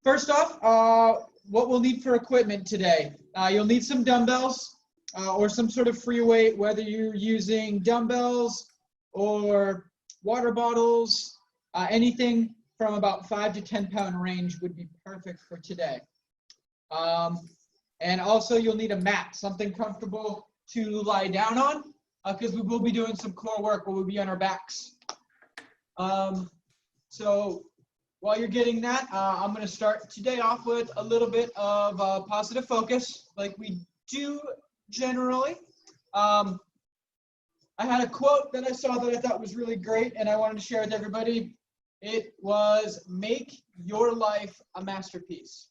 first off, what we'll need for equipment today. You'll need some dumbbells or some sort of free weight, whether you're using dumbbells or water bottles, anything from about 5 to 10 pound range would be perfect for today. And also you'll need a mat, something comfortable to lie down on, because we will be doing some core work where we'll be on our backs. So while you're getting that, I'm going to start today off with a little bit of positive focus, like we do generally. I had a quote that I saw that I thought was really great, and I wanted to share with everybody. It was, "Make your life a masterpiece."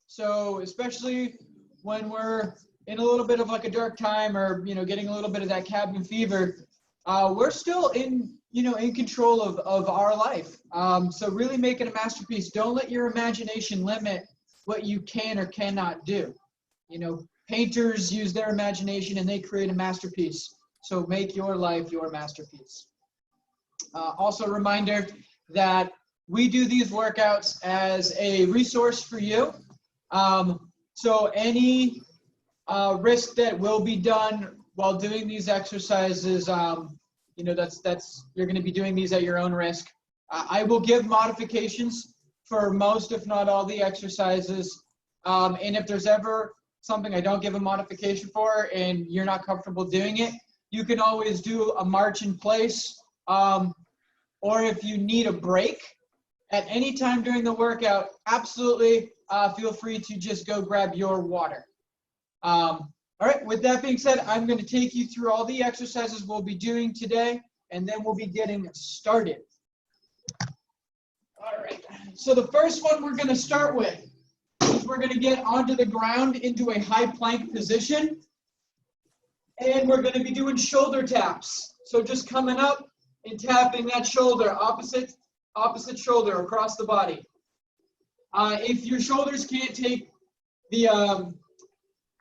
So especially when we're in a little bit of like a dark time, or getting a little bit of that cabin fever, we're still in control of our life. So really make it a masterpiece. Don't let your imagination limit what you can or cannot do. Painters use their imagination and they create a masterpiece. So make your life your masterpiece. Also a reminder that we do these workouts as a resource for you. So any risk that will be done while doing these exercises, that's you're going to be doing these at your own risk. I will give modifications for most, if not all, the exercises. And if there's ever something I don't give a modification for and you're not comfortable doing it, you can always do a march in place. Or if you need a break at any time during the workout, absolutely feel free to just go grab your water. All right, with that being said, I'm going to take you through all the exercises we'll be doing today, and then we'll be getting started. All right, so the first one we're going to start with is we're going to get onto the ground into a high plank position, and we're going to be doing shoulder taps. So just coming up and tapping that shoulder, opposite shoulder across the body. If your shoulders can't take the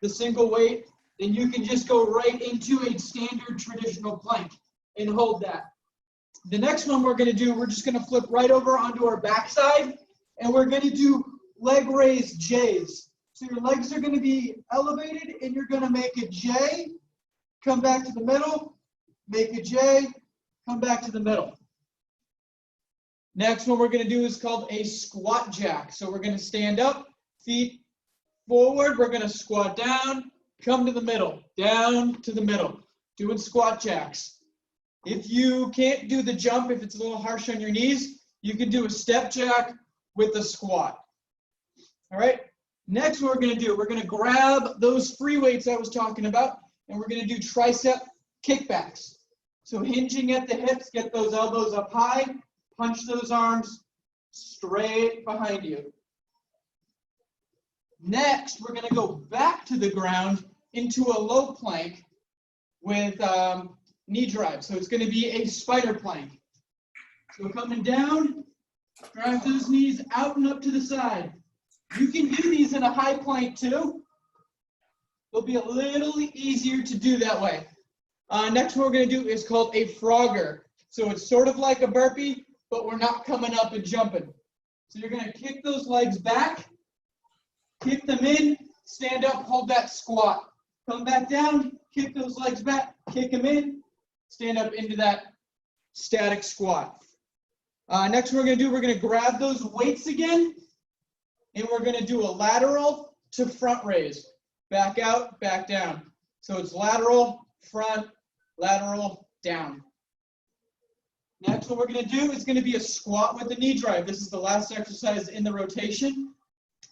single weight, then you can just go right into a standard traditional plank and hold that. The next one we're going to do, we're just going to flip right over onto our backside, and we're going to do leg raise J's. So your legs are going to be elevated, and you're going to make a J, come back to the middle, make a J, come back to the middle. Next one we're going to do is called a squat jack. So we're going to stand up, feet forward, we're going to squat down, come to the middle, down to the middle, doing squat jacks. If you can't do the jump, if it's a little harsh on your knees, you can do a step jack with a squat. All right, next what we're going to do, we're going to grab those free weights I was talking about, and we're going to do tricep kickbacks. So hinging at the hips, get those elbows up high, punch those arms straight behind you. Next, we're going to go back to the ground into a low plank with knee drive. So it's going to be a spider plank. So coming down, drive those knees out and up to the side. You can do these in a high plank too. It'll be a little easier to do that way. Next one we're going to do is called a frogger. So it's sort of like a burpee, but we're not coming up and jumping. So you're going to kick those legs back, kick them in, stand up, hold that squat. Come back down, kick those legs back, kick them in, stand up into that static squat. Next what we're going to do, we're going to grab those weights again, and we're going to do a lateral to front raise. Back out, back down. So it's lateral, front, lateral, down. Next, what we're going to do is going to be a squat with the knee drive. This is the last exercise in the rotation.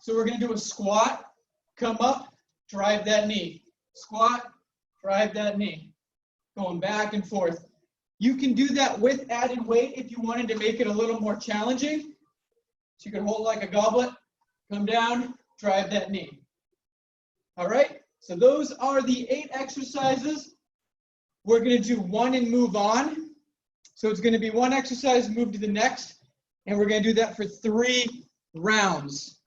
So we're going to do a squat, come up, drive that knee. Squat, drive that knee. Going back and forth. You can do that with added weight if you wanted to make it a little more challenging. So you can hold like a goblet, come down, drive that knee. All right, so those are the 8 exercises. We're going to do one and move on. So it's going to be one exercise, move to the next, and we're going to do that for 3 rounds.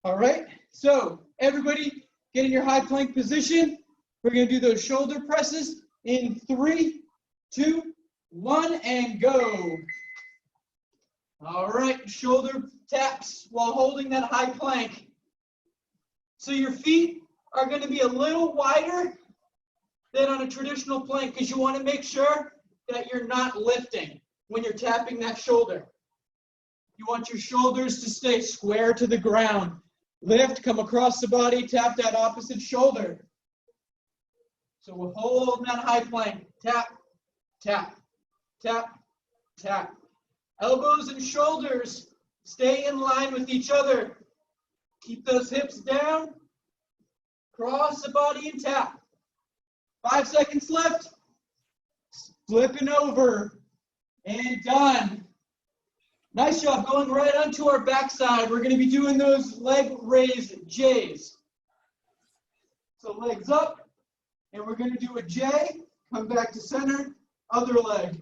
All right, so everybody get in your high plank position. We're going to do those shoulder presses in 3, 2, 1, and go. All right, shoulder taps while holding that high plank. So your feet are going to be a little wider than on a traditional plank because you want to make sure that you're not lifting when you're tapping that shoulder. You want your shoulders to stay square to the ground. Lift, come across the body, tap that opposite shoulder. So we're holding that high plank. Tap, tap, tap, tap. Elbows and shoulders stay in line with each other. Keep those hips down. Cross the body and tap. 5 seconds left. Flipping over. And done. Nice job. Going right onto our backside. We're going to be doing those leg raised J's. So legs up. And we're going to do a J. Come back to center. Other leg.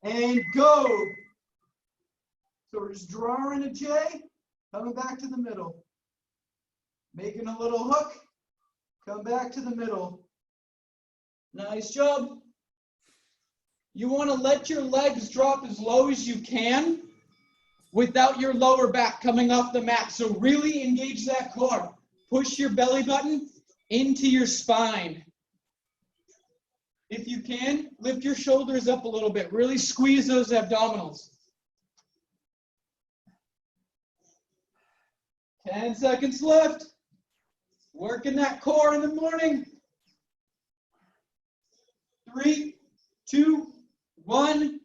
And go. So we're just drawing a J. Coming back to the middle. Making a little hook. Come back to the middle. Nice job. You want to let your legs drop as low as you can without your lower back coming off the mat. So really engage that core. Push your belly button into your spine. If you can, lift your shoulders up a little bit. Really squeeze those abdominals. 10 seconds left. Working that core in the morning. 3, 2, 1.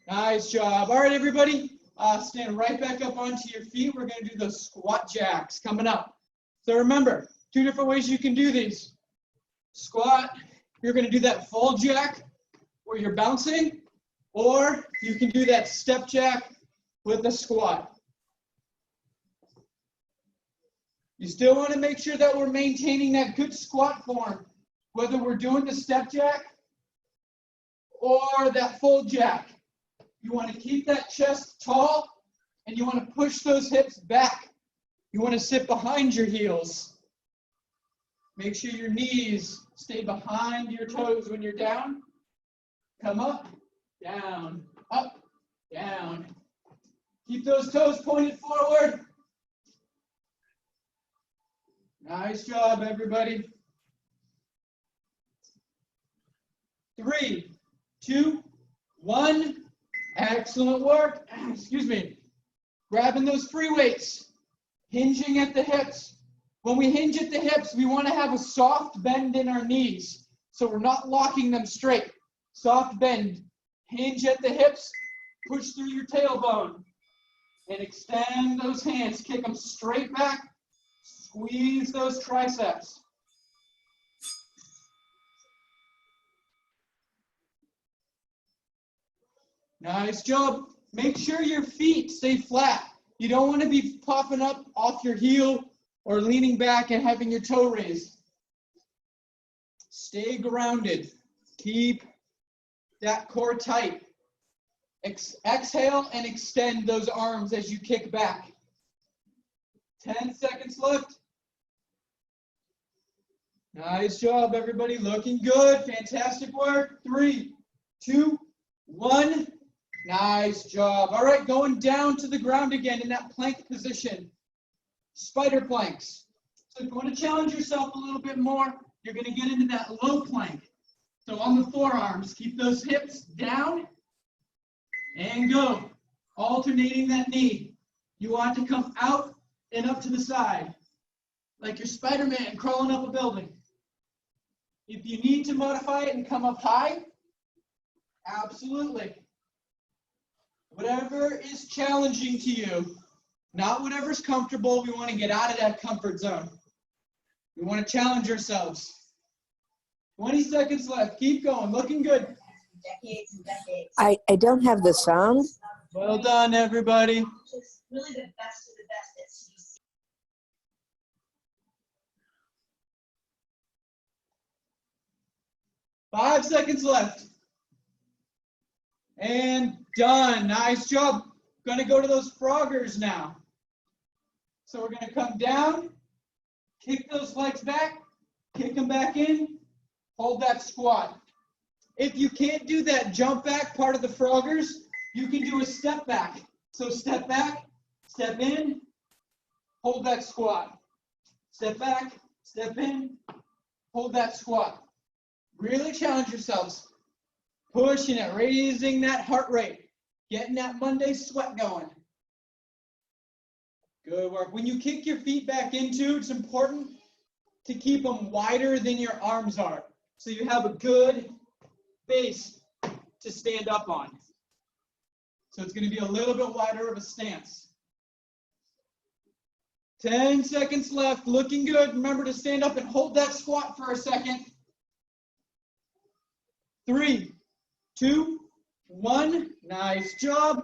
Nice job. All right, everybody. Stand right back up onto your feet. We're going to do those squat jacks coming up. So remember, 2 different ways you can do these. Squat, you're going to do that full jack where you're bouncing, or you can do that step jack with a squat. You still want to make sure that we're maintaining that good squat form, whether we're doing the step jack or that full jack. You want to keep that chest tall, and you want to push those hips back. You want to sit behind your heels. Make sure your knees stay behind your toes when you're down. Come up, down, up, down. Keep those toes pointed forward. Nice job, everybody. 3, 2, 1. Excellent work. Excuse me. Grabbing those free weights. Hinging at the hips. When we hinge at the hips, we want to have a soft bend in our knees. So we're not locking them straight. Soft bend. Hinge at the hips. Push through your tailbone. And extend those hands. Kick them straight back. Squeeze those triceps. Nice job. Make sure your feet stay flat. You don't want to be popping up off your heel or leaning back and having your toe raised. Stay grounded. Keep that core tight. Exhale and extend those arms as you kick back. 10 seconds left. Nice job, everybody. Looking good. Fantastic work. 3, 2, 1. Nice job. All right, going down to the ground again in that plank position. Spider planks. So if you want to challenge yourself a little bit more, you're going to get into that low plank. So on the forearms, keep those hips down and go. Alternating that knee. You want to come out and up to the side, like you're Spider-Man crawling up a building. If you need to modify it and come up high, absolutely. Whatever is challenging to you, not whatever's comfortable. We want to get out of that comfort zone. We want to challenge ourselves. 20 seconds left. Keep going. Looking good. Decades and decades. I don't have the sound. Well done, everybody. Just really the best of the best at CDC. 5 seconds left. And done. Nice job. Going to go to those froggers now. So we're going to come down, kick those legs back, kick them back in, hold that squat. If you can't do that jump back part of the froggers, you can do a step back. So step back, step in, hold that squat. Step back, step in, hold that squat. Really challenge yourselves. Pushing it, raising that heart rate, getting that Monday sweat going. Good work. When you kick your feet back into, it's important to keep them wider than your arms are, so you have a good base to stand up on. So it's going to be a little bit wider of a stance. 10 seconds left, looking good. Remember to stand up and hold that squat for a second. 3, 2, 1. Nice job.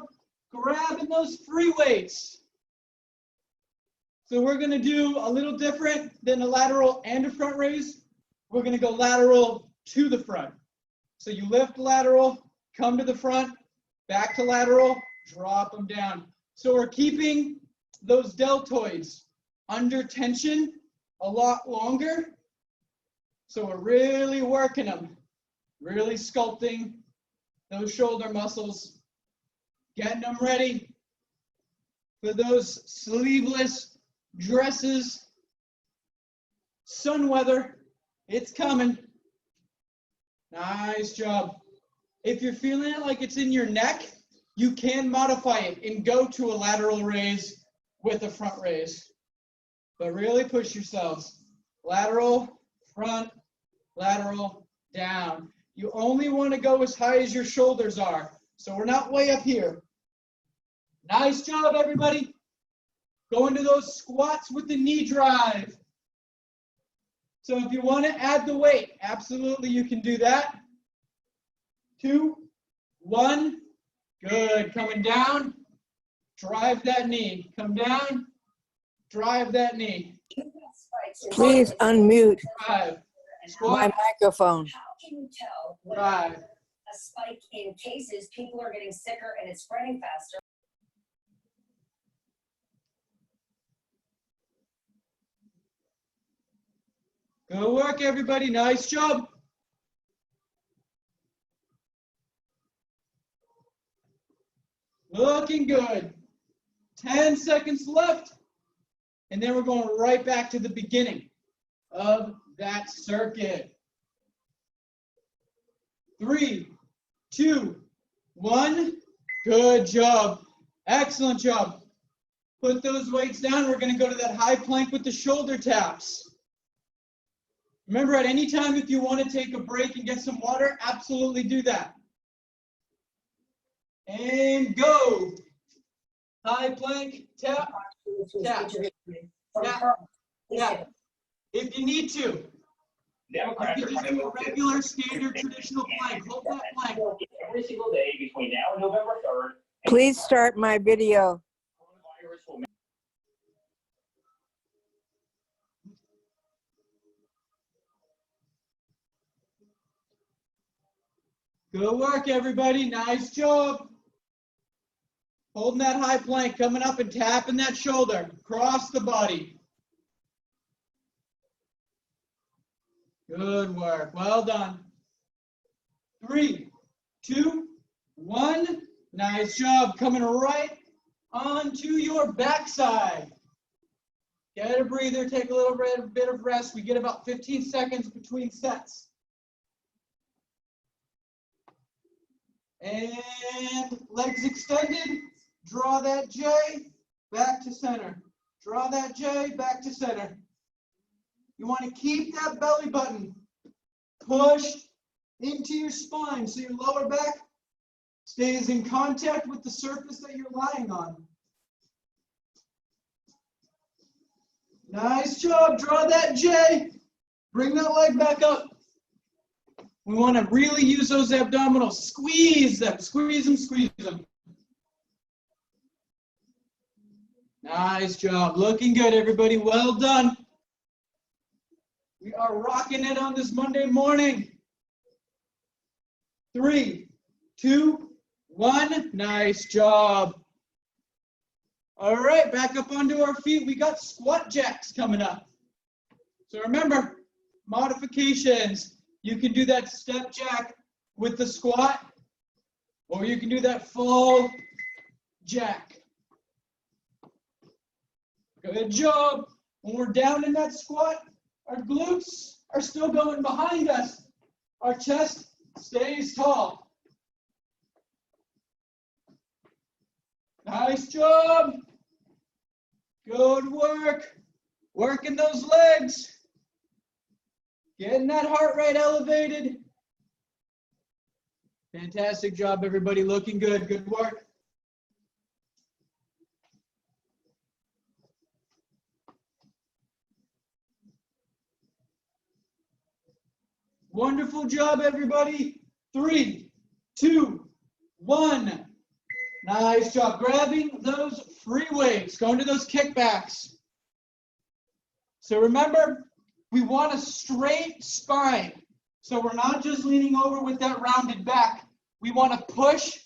Grabbing those free weights. So we're going to do a little different than a lateral and a front raise. We're going to go lateral to the front. So you lift lateral, come to the front, back to lateral, drop them down. So we're keeping those deltoids under tension a lot longer. So we're really working them, really sculpting those shoulder muscles, getting them ready for those sleeveless dresses. Sun weather, it's coming. Nice job. If you're feeling it like it's in your neck, you can modify it and go to a lateral raise with a front raise. But really push yourselves. Lateral, front, lateral, down. You only want to go as high as your shoulders are. So we're not way up here. Nice job, everybody. Go into those squats with the knee drive. So if you want to add the weight, absolutely you can do that. 2, 1. Good. Coming down. Drive that knee. Come down. Drive that knee. Please unmute Drive. my Squat. microphone. How can you tell when Drive. a spike in cases, people are getting sicker and it's spreading faster? Good work, everybody. Nice job. Looking good. 10 seconds left. And then we're going right back to the beginning of that circuit. 3, 2, 1. Good job. Excellent job. Put those weights down. We're going to go to that high plank with the shoulder taps. Remember, at any time, if you want to take a break and get some water, absolutely do that. And go. High plank, tap, tap. Yeah. If you need to. Democrats You are can just trying to do a regular, standard, traditional plank. Hold that plank. every single day between now and November 3rd. Please start my video. Coronavirus will Good work, everybody. Nice job. Holding that high plank, coming up and tapping that shoulder across the body. Good work. Well done. 3, 2, 1. Nice job. Coming right onto your backside. Get a breather. Take a little bit of rest. We get about 15 seconds between sets. And legs extended. Draw that J back to center. Draw that J back to center. You want to keep that belly button pushed into your spine so your lower back stays in contact with the surface that you're lying on. Nice job. Draw that J. Bring that leg back up. We want to really use those abdominals. Squeeze them. Squeeze them. Squeeze them. Nice job. Looking good, everybody. Well done. We are rocking it on this Monday morning. 3, 2, 1. Nice job. All right, back up onto our feet. We got squat jacks coming up. So remember, modifications. You can do that step jack with the squat, or you can do that full jack. Good job. When we're down in that squat, our glutes are still going behind us. Our chest stays tall. Nice job. Good work. Working those legs. Getting that heart rate elevated. Fantastic job, everybody. Looking good. Good work. Wonderful job, everybody. 3, 2, 1. Nice job. Grabbing those free weights. Going to those kickbacks. So remember, we want a straight spine. So we're not just leaning over with that rounded back. We want to push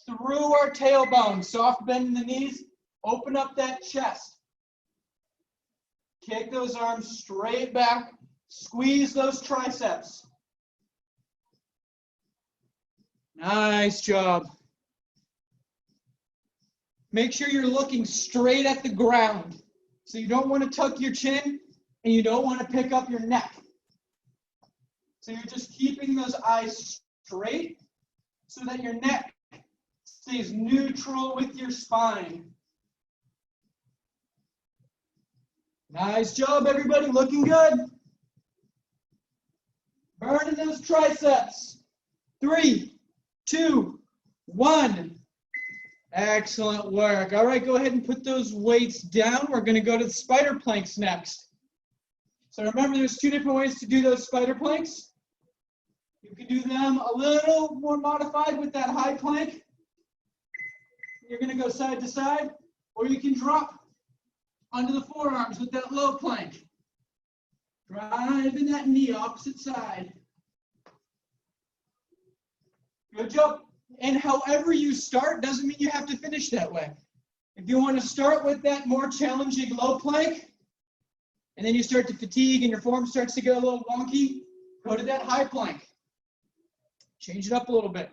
through our tailbone. Soft bend in the knees. Open up that chest. Kick those arms straight back. Squeeze those triceps. Nice job. Make sure you're looking straight at the ground. So you don't want to tuck your chin and you don't want to pick up your neck. So you're just keeping those eyes straight so that your neck stays neutral with your spine. Nice job, everybody. Looking good. Burning those triceps. 3, 2, 1. Excellent work. All right, go ahead and put those weights down. We're going to go to the spider planks next. So remember, there's 2 different ways to do those spider planks. You can do them a little more modified with that high plank. You're going to go side to side, or you can drop onto the forearms with that low plank. Driving that knee opposite side. Good job. And however you start doesn't mean you have to finish that way. If you want to start with that more challenging low plank, and then you start to fatigue and your form starts to get a little wonky, go to that high plank. Change it up a little bit.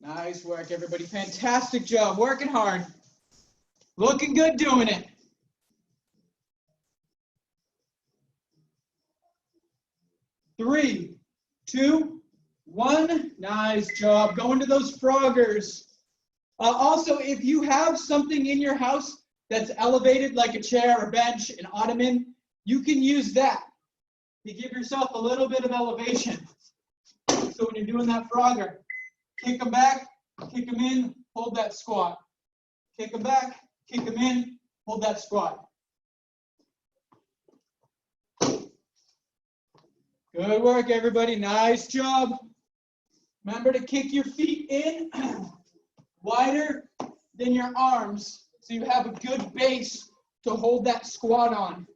Nice work, everybody. Fantastic job. Working hard. Looking good doing it. Three, 2, 1. Nice job. Going to those froggers. Also, if you have something in your house that's elevated, like a chair, a bench, an ottoman, you can use that to give yourself a little bit of elevation. So when you're doing that frogger, kick them back, kick them in, hold that squat. Kick them back, kick them in, hold that squat. Good work, everybody. Nice job. Remember to kick your feet in wider than your arms so you have a good base to hold that squat on.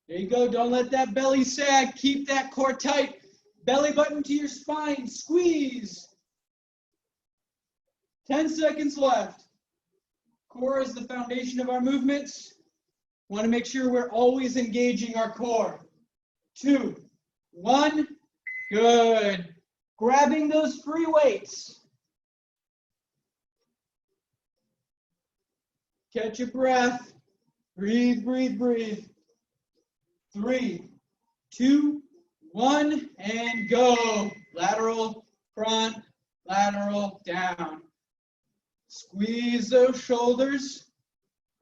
There you go. Don't let that belly sag. Keep that core tight. Belly button to your spine. Squeeze. 10 seconds left. Core is the foundation of our movements. Want to make sure we're always engaging our core. 2, 1. Good. Grabbing those free weights. Catch your breath. Breathe, breathe, breathe. 3, 2, 1, and go. Lateral, front, lateral, down. Squeeze those shoulders.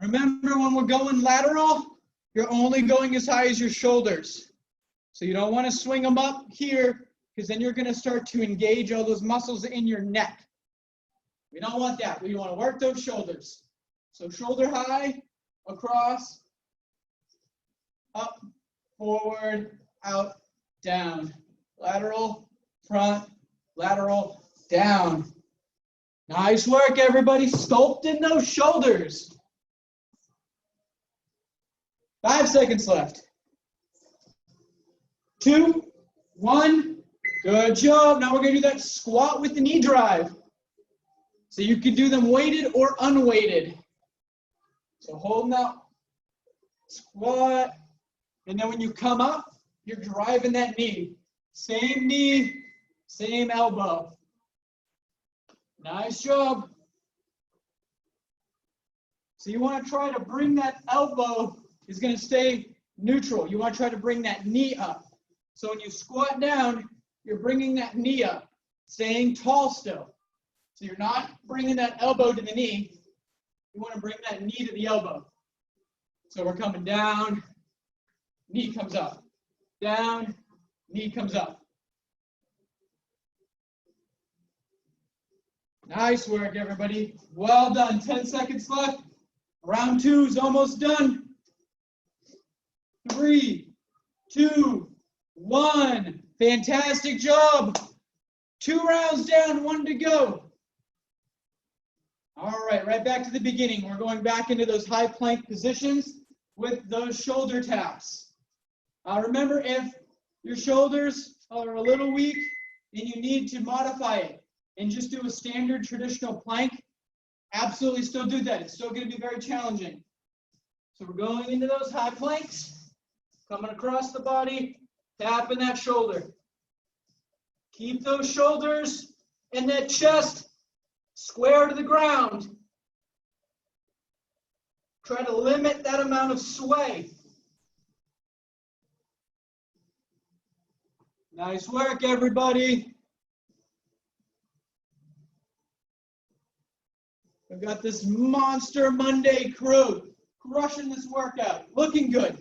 Remember, when we're going lateral, you're only going as high as your shoulders. So you don't want to swing them up here, because then you're going to start to engage all those muscles in your neck. We don't want that. We want to work those shoulders. So shoulder high, across, up, forward, out, down. Lateral, front, lateral, down. Nice work, everybody. Sculpting those shoulders. 5 seconds left. 2, 1. Good job. Now we're going to do that squat with the knee drive. So you can do them weighted or unweighted. So holding that squat. And then when you come up, you're driving that knee. Same knee, same elbow. Nice job. So you want to try to bring that elbow is going to stay neutral. You want to try to bring that knee up. So when you squat down, you're bringing that knee up, staying tall still. So you're not bringing that elbow to the knee. You want to bring that knee to the elbow. So we're coming down, knee comes up. Down, knee comes up. Nice work, everybody. Well done. 10 seconds left. Round 2 is almost done. 3, 2, 1. Fantastic job. 2 rounds down, 1 to go. All right, right back to the beginning. We're going back into those high plank positions with those shoulder taps. Remember, if your shoulders are a little weak and you need to modify it and just do a standard traditional plank, absolutely still do that. It's still going to be very challenging. So we're going into those high planks, coming across the body, tapping that shoulder. Keep those shoulders and that chest square to the ground. Try to limit that amount of sway. Nice work, everybody. We've got this Monster Monday crew crushing this workout. Looking good.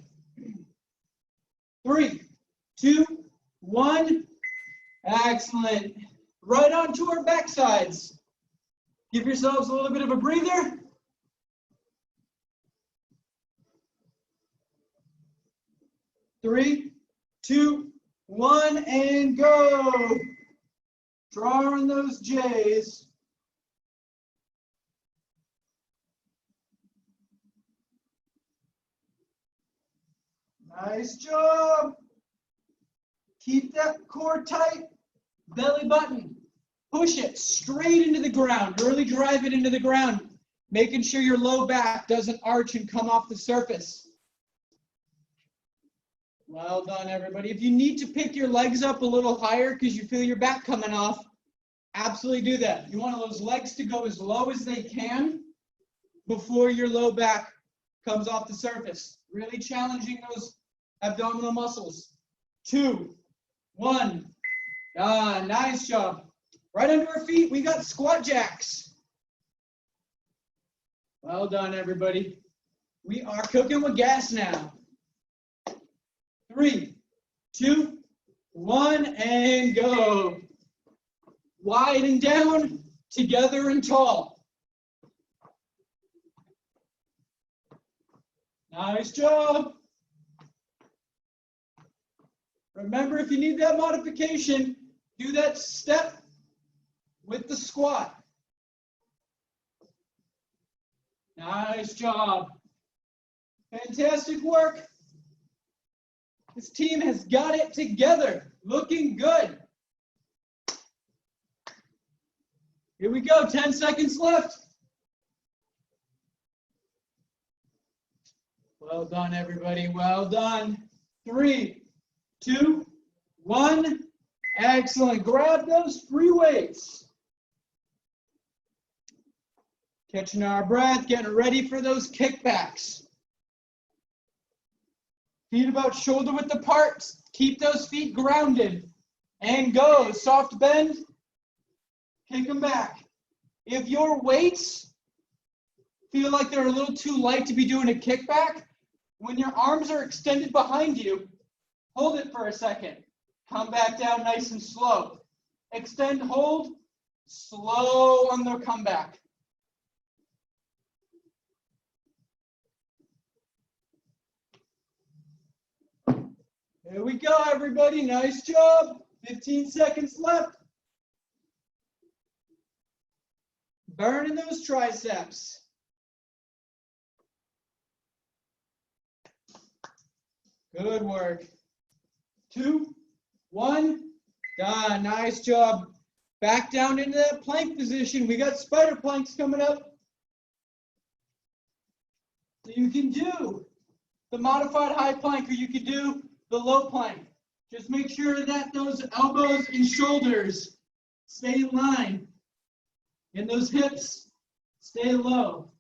3, 2, 1. Excellent. Right onto our backsides. Give yourselves a little bit of a breather. Three, 2, 1, and go. Drawing those J's. Nice job. Keep that core tight. Belly button. Push it straight into the ground. Really drive it into the ground. Making sure your low back doesn't arch and come off the surface. Well done, everybody. If you need to pick your legs up a little higher because you feel your back coming off, absolutely do that. You want those legs to go as low as they can before your low back comes off the surface. Really challenging those abdominal muscles. 2, 1. Nice job. Right under our feet, we got squat jacks. Well done, everybody. We are cooking with gas now. 3, 2, 1, and go. Wide and down, together and tall. Nice job. Remember, if you need that modification, do that step with the squat. Nice job. Fantastic work. This team has got it together. Looking good. Here we go. 10 seconds left. Well done, everybody. Well done. 3, 2, 1. Excellent. Grab those free weights. Catching our breath, getting ready for those kickbacks. Feet about shoulder width apart. Keep those feet grounded. And go. Soft bend. Kick them back. If your weights feel like they're a little too light to be doing a kickback, when your arms are extended behind you, hold it for a second. Come back down nice and slow. Extend, hold, slow on the comeback. There we go, everybody. Nice job. 15 seconds left. Burning those triceps. Good work. 2, 1. Done. Nice job. Back down into that plank position. We got spider planks coming up. So you can do the modified high plank or you can do the low plank. Just make sure that those elbows and shoulders stay in line. And those hips stay low.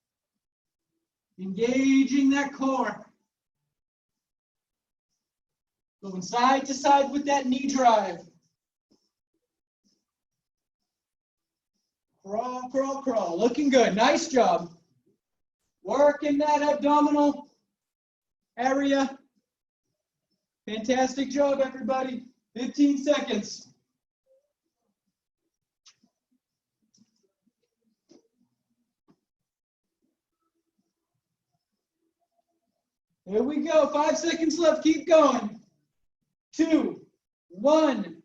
Engaging that core. Going side to side with that knee drive. Crawl, crawl, crawl. Looking good. Nice job. Working that abdominal area. Fantastic job, everybody. 15 seconds. Here we go. 5 seconds left. Keep going. 2, 1.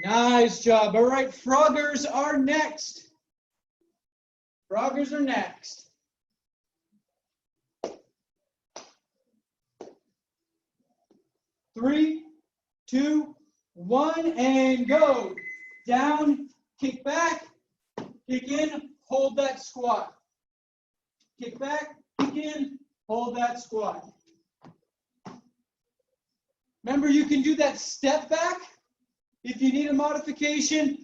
Nice job. All right, froggers are next. Froggers are next. 3, 2, 1, and go. Down, kick back, kick in, hold that squat. Kick back, kick in, hold that squat. Remember, you can do that step back if you need a modification,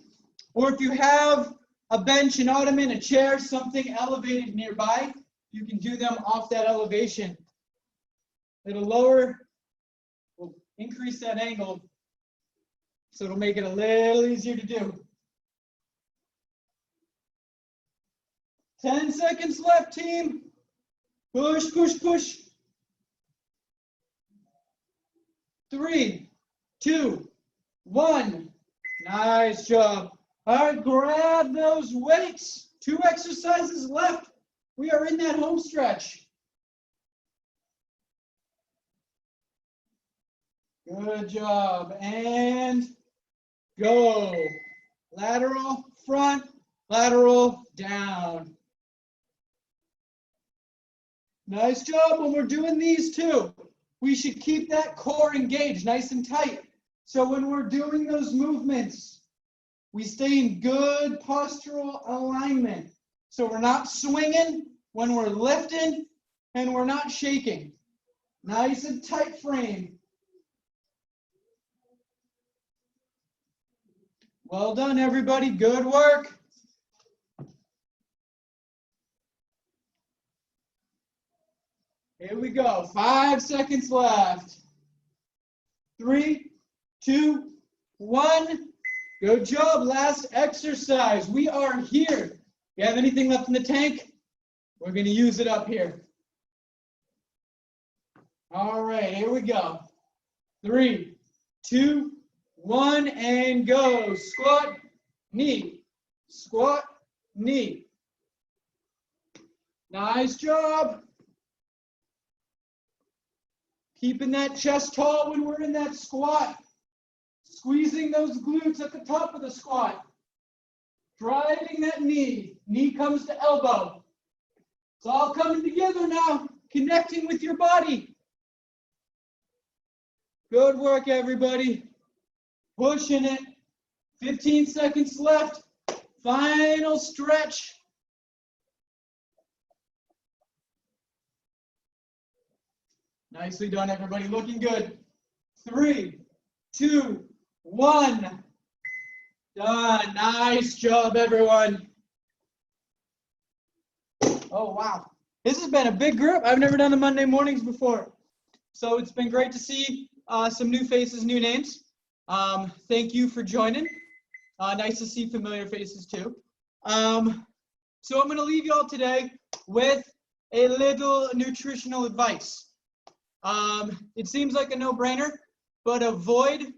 or if you have a bench, an ottoman, a chair, something elevated nearby, you can do them off that elevation. It'll lower, will increase that angle, so it'll make it a little easier to do. 10 seconds left, team. Push, push, push. 3, 2, 1. Nice job. All right, grab those weights. 2 exercises left. We are in that home stretch. Good job. And go. Lateral front, lateral down. Nice job. When we're doing these two, we should keep that core engaged, nice and tight. So when we're doing those movements, we stay in good postural alignment. So we're not swinging when we're lifting, and we're not shaking. Nice and tight frame. Well done, everybody. Good work. Here we go. 5 seconds left. 3, 2, 1. Good job. Last exercise. We are here. You have anything left in the tank? We're going to use it up here. All right, here we go. 3, 2, 1, and go. Squat, knee, squat, knee. Nice job. Keeping that chest tall when we're in that squat. Squeezing those glutes at the top of the squat. Driving that knee. Knee comes to elbow. It's all coming together now. Connecting with your body. Good work, everybody. Pushing it. 15 seconds left. Final stretch. Nicely done, everybody. Looking good. 3, 2, 1. Done. Nice job, everyone. Oh, wow. This has been a big group. I've never done the Monday mornings before. So it's been great to see some new faces, new names. Thank you for joining. Nice to see familiar faces, too. So I'm going to leave you all today with a little nutritional advice. It seems like a no-brainer, but avoid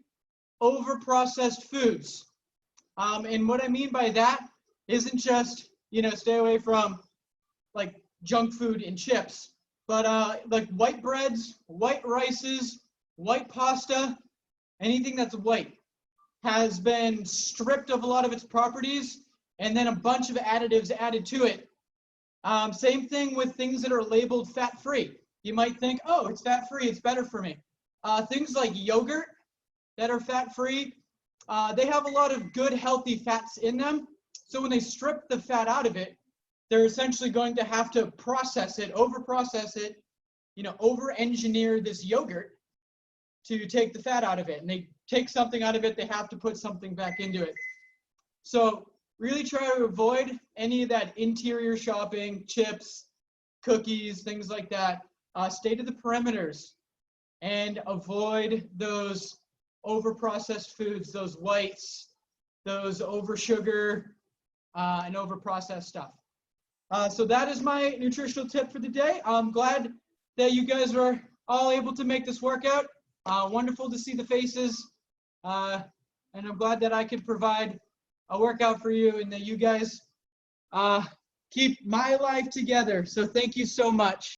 over-processed foods. And what I mean by that isn't just, stay away from like junk food and chips, but like white breads, white rices, white pasta, anything that's white has been stripped of a lot of its properties and then a bunch of additives added to it. Same thing with things that are labeled fat-free. You might think, oh, it's fat-free, it's better for me. Things like yogurt that are fat-free, they have a lot of good, healthy fats in them. So when they strip the fat out of it, they're essentially going to have to process it, over-process it, over-engineer this yogurt to take the fat out of it. And they take something out of it, they have to put something back into it. So really try to avoid any of that interior shopping, chips, cookies, things like that. Stay to the perimeters and avoid those over-processed foods, those whites, those over-sugar and over-processed stuff. So that is my nutritional tip for the day. I'm glad that you guys were all able to make this workout. Wonderful to see the faces. And I'm glad that I could provide a workout for you and that you guys keep my life together. So thank you so much.